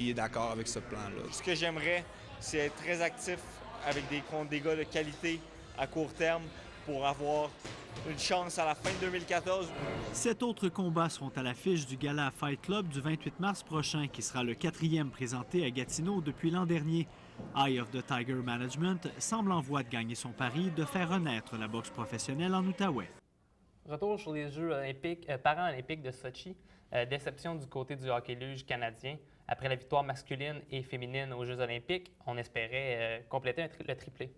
il est d'accord avec ce plan-là. Ce que j'aimerais, c'est être très actif avec des gars de qualité à court terme pour avoir une chance à la fin de 2014. 7 autres combats seront à l'affiche du Gala Fight Club du 28 mars prochain, qui sera le 4e présenté à Gatineau depuis l'an dernier. Eye of the Tiger Management semble en voie de gagner son pari de faire renaître la boxe professionnelle en Outaouais. Retour sur les Jeux olympiques, paralympiques de Sochi. Déception du côté du hockey-luge canadien. Après la victoire masculine et féminine aux Jeux olympiques, on espérait compléter le triplé.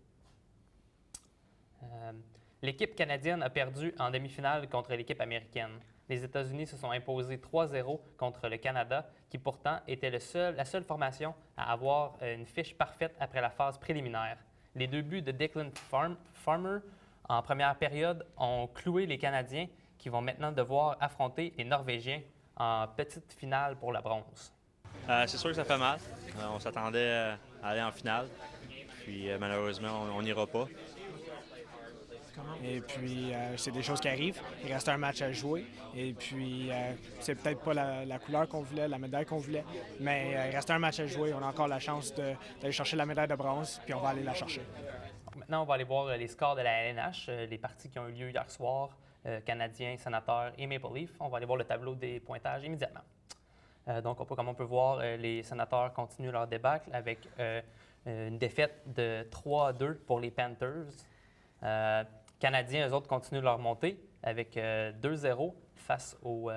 L'équipe canadienne a perdu en demi-finale contre l'équipe américaine. Les États-Unis se sont imposés 3-0 contre le Canada, qui pourtant était la seule formation à avoir une fiche parfaite après la phase préliminaire. Les 2 buts de Declan Farmer en première période ont cloué les Canadiens qui vont maintenant devoir affronter les Norvégiens en petite finale pour la bronze. C'est sûr que ça fait mal. On s'attendait à aller en finale. Puis malheureusement, on n'ira pas. Et puis, c'est des choses qui arrivent. Il reste un match à jouer. Et puis, c'est peut-être pas la couleur qu'on voulait, la médaille qu'on voulait, mais il reste un match à jouer. On a encore la chance d'aller chercher la médaille de bronze, puis on va aller la chercher. Maintenant, on va aller voir les scores de la LNH, les parties qui ont eu lieu hier soir, Canadiens, Sénateurs et Maple Leaf. On va aller voir le tableau des pointages immédiatement. Donc, comme on peut voir, les Sénateurs continuent leur débâcle avec une défaite de 3-2 pour les Panthers. Canadiens, eux autres, continuent leur montée avec 2-0 face aux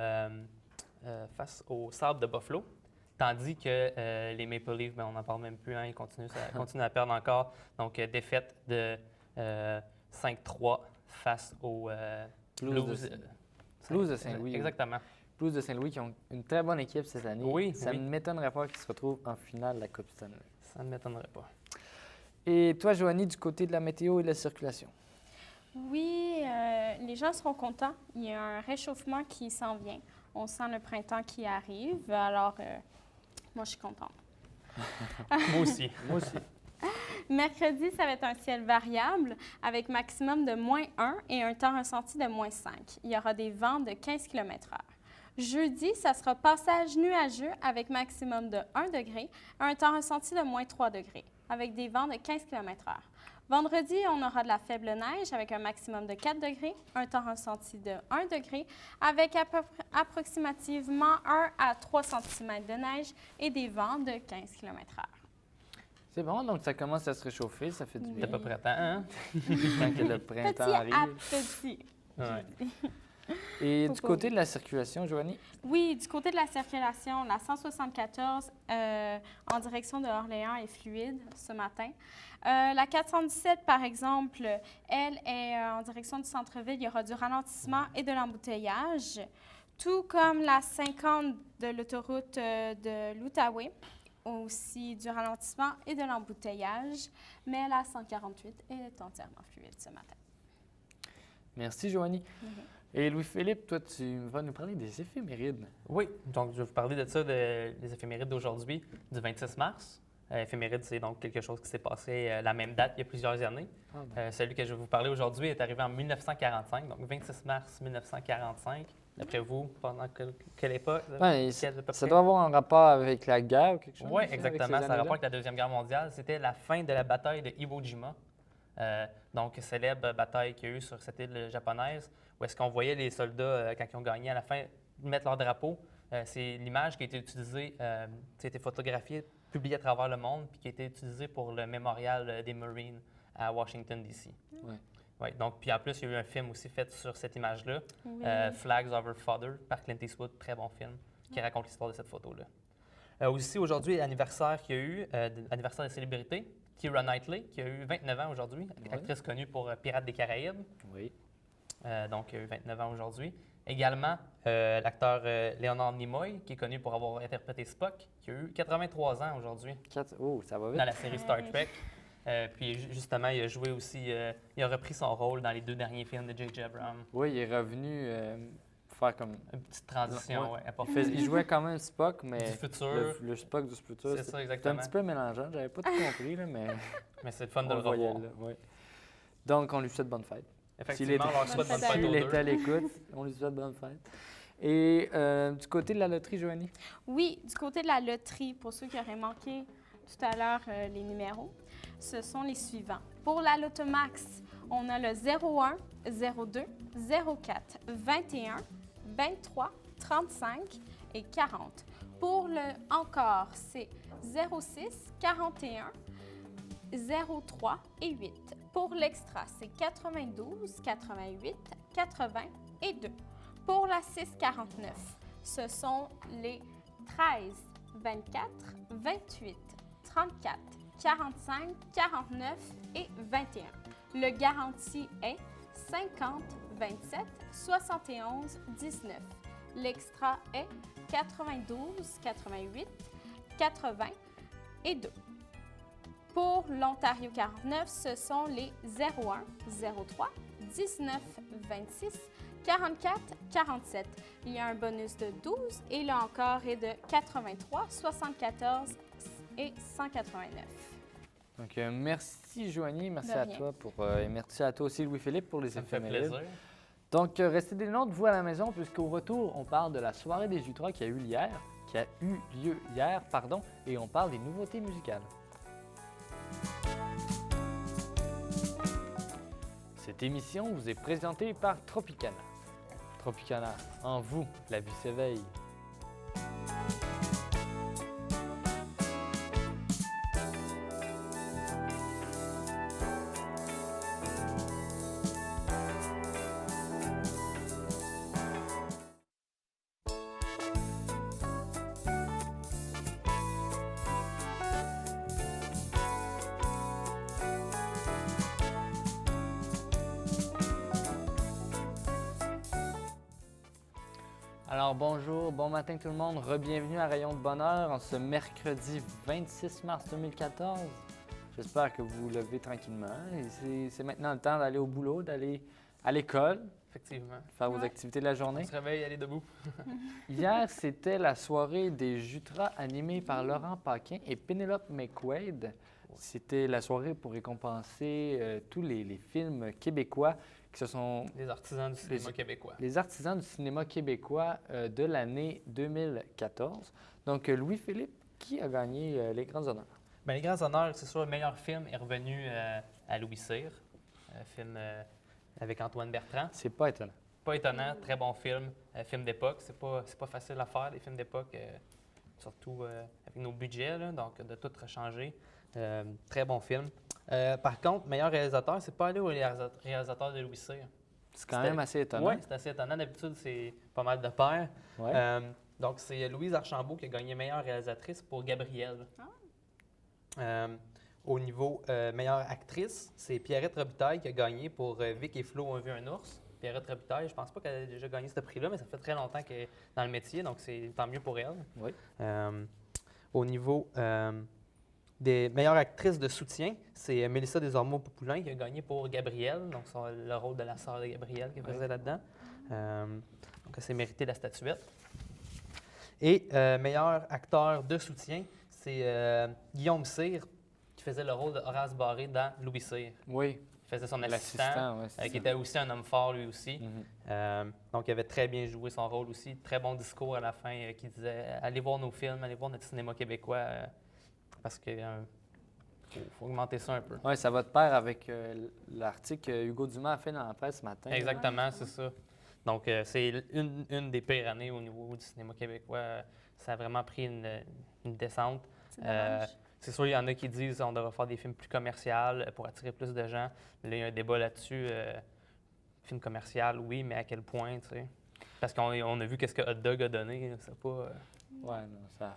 Sabres de Buffalo. Tandis que les Maple Leafs, on n'en parle même plus, hein, ils continuent à perdre encore. Donc, défaite de 5-3 face aux Blues Blues de Saint-Louis. Exactement. Blues de Saint-Louis qui ont une très bonne équipe cette année. Oui, ça oui. ne m'étonnerait pas qu'ils se retrouvent en finale de la Coupe Stanley. Ça ne m'étonnerait pas. Et toi, Joanie, du côté de la météo et de la circulation? Oui, les gens seront contents. Il y a un réchauffement qui s'en vient. On sent le printemps qui arrive. Alors, moi, je suis contente. Moi aussi. Moi aussi. Mercredi, ça va être un ciel variable avec maximum de -1 et un temps ressenti de -5. Il y aura des vents de 15 km/h. Jeudi, ça sera passage nuageux avec maximum de 1 degré, un temps ressenti de -3 degrés, avec des vents de 15 km/h. Vendredi, on aura de la faible neige avec un maximum de 4 degrés, un temps ressenti de 1 degré, avec approximativement 1 à 3 cm de neige et des vents de 15 km/h. C'est bon, donc ça commence à se réchauffer, ça fait du bien. T'es pas prêt, hein? Tant que le printemps Petit arrive. à petit. Ouais. Et du côté de la circulation, Joanie? Oui, du côté de la circulation, la 174 en direction de Orléans est fluide ce matin. La 417, par exemple, elle est en direction du centre-ville. Il y aura du ralentissement et de l'embouteillage, tout comme la 50 de l'autoroute de l'Outaouais, aussi du ralentissement et de l'embouteillage. Mais la 148 est entièrement fluide ce matin. Merci, Joanie. Et Louis-Philippe, toi, tu vas nous parler des éphémérides. Oui, donc je vais vous parler de ça, des éphémérides d'aujourd'hui, du 26 mars. Éphéméride, c'est donc quelque chose qui s'est passé la même date il y a plusieurs années. Celui que je vais vous parler aujourd'hui est arrivé en 1945, donc 26 mars 1945. D'après vous, pendant quelle époque? Ça doit avoir un rapport avec la guerre ou quelque chose? Oui, exactement. Ça a rapport avec la Deuxième Guerre mondiale. C'était la fin de la bataille de Iwo Jima. Donc, célèbre bataille qu'il y a eu sur cette île japonaise, où est-ce qu'on voyait les soldats, quand ils ont gagné, à la fin, mettre leur drapeau. C'est l'image qui a été utilisée, qui a été photographiée, publiée à travers le monde, puis qui a été utilisée pour le mémorial des Marines à Washington, D.C. Ouais, donc, puis en plus, il y a eu un film aussi fait sur cette image-là, Flags Over Fodder, par Clint Eastwood, très bon film, qui raconte l'histoire de cette photo-là. Aussi, aujourd'hui, l'anniversaire qu'il y a eu, l'anniversaire des célébrités, Keira Knightley, qui a eu 29 ans aujourd'hui, actrice connue pour Pirates des Caraïbes. Oui. Donc, il a eu 29 ans aujourd'hui. Également, l'acteur Leonard Nimoy, qui est connu pour avoir interprété Spock, qui a eu 83 ans aujourd'hui. Oh, ça va vite. Dans la série Star Trek. Puis justement, il a joué aussi, il a repris son rôle dans les 2 derniers films de J.J. Abrams. Oui, il est revenu faire comme... Une petite transition, Il jouait quand même Spock, mais... Du futur. Le Spock du futur. C'est ça, exactement. C'était un petit peu mélangeant, j'avais pas tout compris, là, mais... Mais c'est le fun de le revoir. Donc, on lui souhaite bonne fête. Effectivement, on leur souhaite bonne fête aux S'il deux. est à l'écoute, on lui souhaite bonne fête. Et du côté de la loterie, Joanie? Oui, du côté de la loterie, pour ceux qui auraient manqué tout à l'heure les numéros, ce sont les suivants. Pour la Lotomax, on a le 01, 02, 04, 21, 23, 35 et 40. Pour le encore, c'est 06, 41, 03 et 8. Pour l'extra, c'est 92, 88, 80 et 2. Pour la 649, ce sont les 13, 24, 28, 34, 45, 49 et 21. Le garanti est 50, 27, 71, 19. L'extra est 92, 88, 80 et 2. Pour l'Ontario 49, ce sont les 01, 03, 19, 26, 44, 47. Il y a un bonus de 12 et là encore est de 83, 74 et 189. Donc, merci Joanie, merci De à rien. toi et merci à toi aussi Louis-Philippe pour les Ça me fait éphémérides. plaisir. Donc, restez des nôtres, vous à la maison, puisqu'au retour, on parle de la soirée des Jutras qui a eu lieu hier, et on parle des nouveautés musicales. Cette émission vous est présentée par Tropicana. Tropicana, en vous, la vie s'éveille. Alors bonjour, bon matin tout le monde, re-bienvenue à Rayon de Bonheur en ce mercredi 26 mars 2014. J'espère que vous vous levez tranquillement. Et c'est maintenant le temps d'aller au boulot, d'aller à l'école, Effectivement. faire vos activités de la journée. On se réveille, aller debout. Hier, c'était la soirée des Jutras animée par Laurent Paquin et Pénélope McQuaid. C'était la soirée pour récompenser tous les films québécois qui se sont... Les artisans du cinéma québécois. Les artisans du cinéma québécois de l'année 2014. Donc, Louis-Philippe, qui a gagné les grands honneurs? Bien, les grands honneurs, c'est sûr, le meilleur film est revenu à Louis Cyr, film avec Antoine Bertrand. C'est pas étonnant. Pas étonnant, très bon film, film d'époque. C'est pas facile à faire, des films d'époque, surtout avec nos budgets, là, donc de tout rechanger. Très bon film. Par contre, meilleur réalisateur, c'est pas allé au réalisateur de Louis Cyr. C'est quand même assez étonnant. Oui, c'est assez étonnant. D'habitude, c'est pas mal de pairs. Ouais. Donc, c'est Louise Archambault qui a gagné meilleure réalisatrice pour Gabrielle. Au niveau meilleure actrice, c'est Pierrette Robitaille qui a gagné pour Vic et Flo ont vu un ours. Pierrette Robitaille, je pense pas qu'elle ait déjà gagné ce prix-là, mais ça fait très longtemps qu'elle est dans le métier, donc c'est tant mieux pour elle. Oui. Au niveau des meilleures actrices de soutien, c'est Mélissa Desormeaux-Popoulin qui a gagné pour Gabrielle, donc le rôle de la sœur de Gabrielle qu'elle faisait là-dedans. Donc, elle s'est mérité la statuette. Et meilleur acteur de soutien, c'est Guillaume Cyr qui faisait le rôle de Horace Barré dans Louis Cyr. Oui. Il faisait son assistant, ouais, qui était aussi un homme fort lui aussi. Donc, il avait très bien joué son rôle aussi. Très bon discours à la fin qui disait « Allez voir nos films, allez voir notre cinéma québécois. Parce qu'il faut augmenter ça un peu. » Oui, ça va de pair avec l'article que Hugo Dumas a fait dans la presse ce matin. Exactement, c'est ça. Donc, c'est une des pires années au niveau du cinéma québécois. Ça a vraiment pris une descente. C'est sûr, il y en a qui disent qu'on devrait faire des films plus commerciaux pour attirer plus de gens. Là, il y a un débat là-dessus. Film commercial, oui, mais à quel point, tu sais? Parce qu'on a vu qu'est-ce que Hot Dog a donné. C'est pas... Ouais, non, ça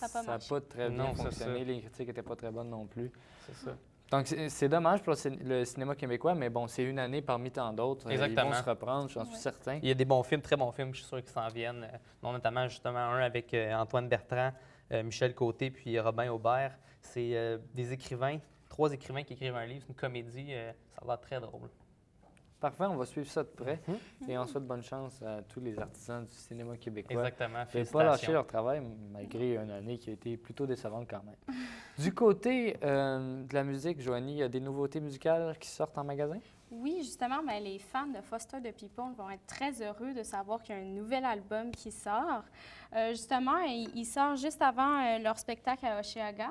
Ça n'a pas très bien Non, c'est fonctionné. ça. Les critiques n'étaient pas très bonnes non plus. C'est ça. Donc, c'est dommage pour le cinéma québécois, mais bon, c'est une année parmi tant d'autres. Exactement. Ils vont se reprendre, j'en suis certain. Il y a des bons films, très bons films, je suis sûr qu'ils s'en viennent. Dont notamment, justement, un avec Antoine Bertrand, Michel Côté puis Robin Aubert. C'est des écrivains, 3 écrivains qui écrivent un livre, une comédie. Ça a l'air très drôle. Parfait, on va suivre ça de près. Et on souhaite bonne chance à tous les artisans du cinéma québécois. Exactement, Ils n'ont pas lâché leur travail, malgré une année qui a été plutôt décevante quand même. Du côté de la musique, Joanie, il y a des nouveautés musicales qui sortent en magasin? Oui, justement, ben, les fans de Foster the People vont être très heureux de savoir qu'il y a un nouvel album qui sort. Justement, il sort juste avant leur spectacle à Oshéaga.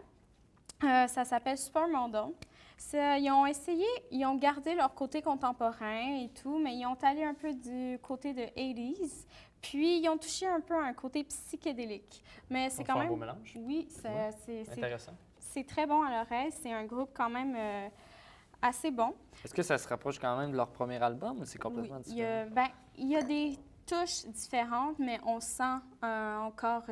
Ça s'appelle Supermondo. Ils ont gardé leur côté contemporain et tout, mais ils ont allé un peu du côté de 80s. Puis, ils ont touché un peu à un côté psychédélique. Mais c'est quand même... un beau mélange. Oui, c'est intéressant. C'est très bon à l'oreille. C'est un groupe quand même assez bon. Est-ce que ça se rapproche quand même de leur premier album ou c'est complètement différent? Il y a des touches différentes, mais on sent encore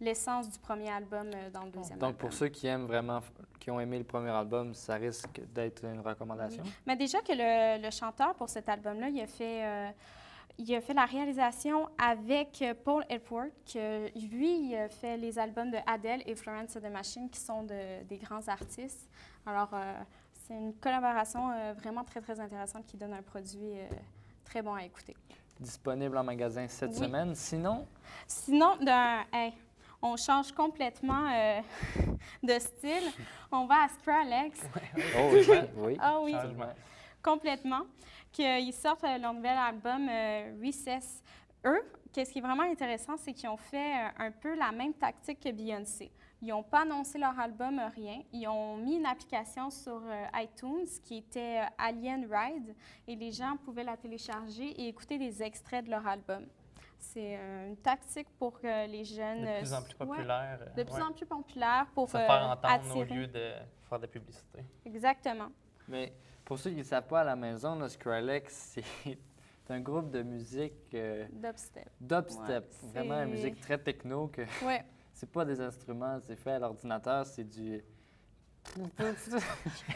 l'essence du premier album dans le deuxième album. Donc, pour ceux qui aiment vraiment, qui ont aimé le premier album, ça risque d'être une recommandation? Oui. Mais déjà que le chanteur pour cet album-là, il a fait la réalisation avec Paul Epworth, que lui, il a fait les albums de Adele et Florence and the Machine, qui sont des grands artistes. Alors, c'est une collaboration vraiment très, très intéressante qui donne un produit très bon à écouter. Disponible en magasin cette semaine. Sinon, on change complètement de style. On va à Skrillex. Oh oui. Ah oui, complètement. Ils sortent leur nouvel album Recess. Eux, ce qui est vraiment intéressant, c'est qu'ils ont fait un peu la même tactique que Beyoncé. Ils n'ont pas annoncé leur album, rien. Ils ont mis une application sur iTunes qui était Alien Ride et les gens pouvaient la télécharger et écouter des extraits de leur album. C'est une tactique pour que les jeunes... De plus en plus populaire. De plus en plus populaire pour se faire entendre attirer. au lieu de faire de la publicité. Exactement. Mais pour ceux qui ne savent pas à la maison, là, Skrillex, c'est un groupe de musique... Dubstep. Dubstep. Ouais, vraiment une musique très techno que... Ouais. C'est pas des instruments, c'est fait à l'ordinateur, c'est du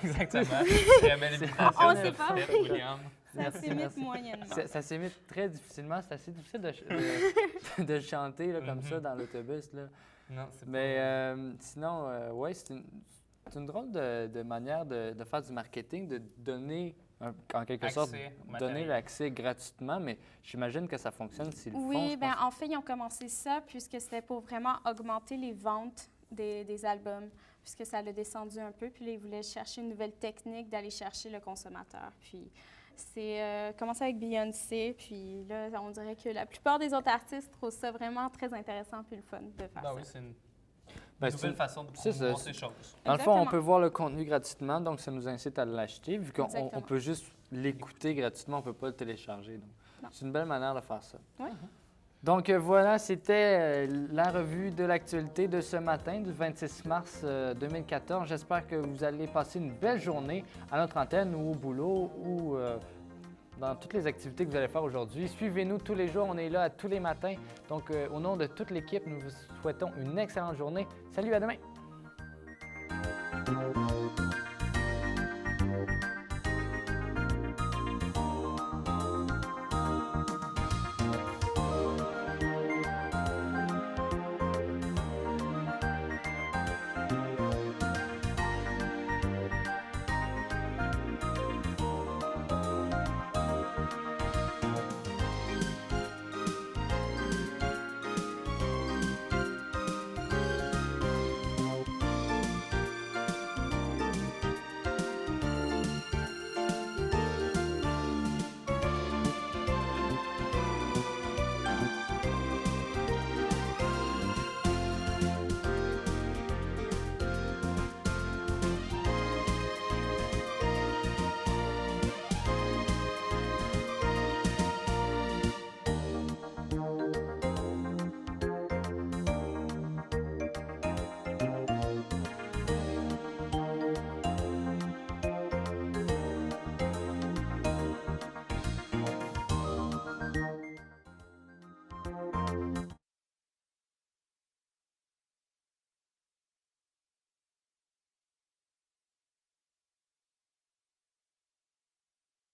Exactement. Très belle imitation. On sait pas. William. Ça s'imite moyennement. Ça s'imite très difficilement. C'est assez difficile de chanter là, comme ça dans l'autobus. Là. Non, c'est Mais sinon, ouais, c'est une drôle de manière de faire du marketing, de donner, en quelque sorte, donner l'accès gratuitement, mais j'imagine que ça fonctionne s'ils le font. Oui, bien, en fait, ils ont commencé ça puisque c'était pour vraiment augmenter les ventes des albums, puisque ça l'a descendu un peu, puis là, ils voulaient chercher une nouvelle technique d'aller chercher le consommateur. Puis c'est commencé avec Beyoncé, puis là, on dirait que la plupart des autres artistes trouvent ça vraiment très intéressant puis le fun de faire ça. Oui, c'est une nouvelle façon de promouvoir ces choses. Dans le fond, on peut voir le contenu gratuitement, donc ça nous incite à l'acheter, vu qu'on peut juste l'écouter gratuitement, on ne peut pas le télécharger. C'est une belle manière de faire ça. Oui. Donc voilà, c'était la revue de l'actualité de ce matin, du 26 mars 2014. J'espère que vous allez passer une belle journée à notre antenne ou au boulot ou dans toutes les activités que vous allez faire aujourd'hui. Suivez-nous tous les jours, on est là tous les matins. Donc au nom de toute l'équipe, nous vous souhaitons une excellente journée. Salut, à demain!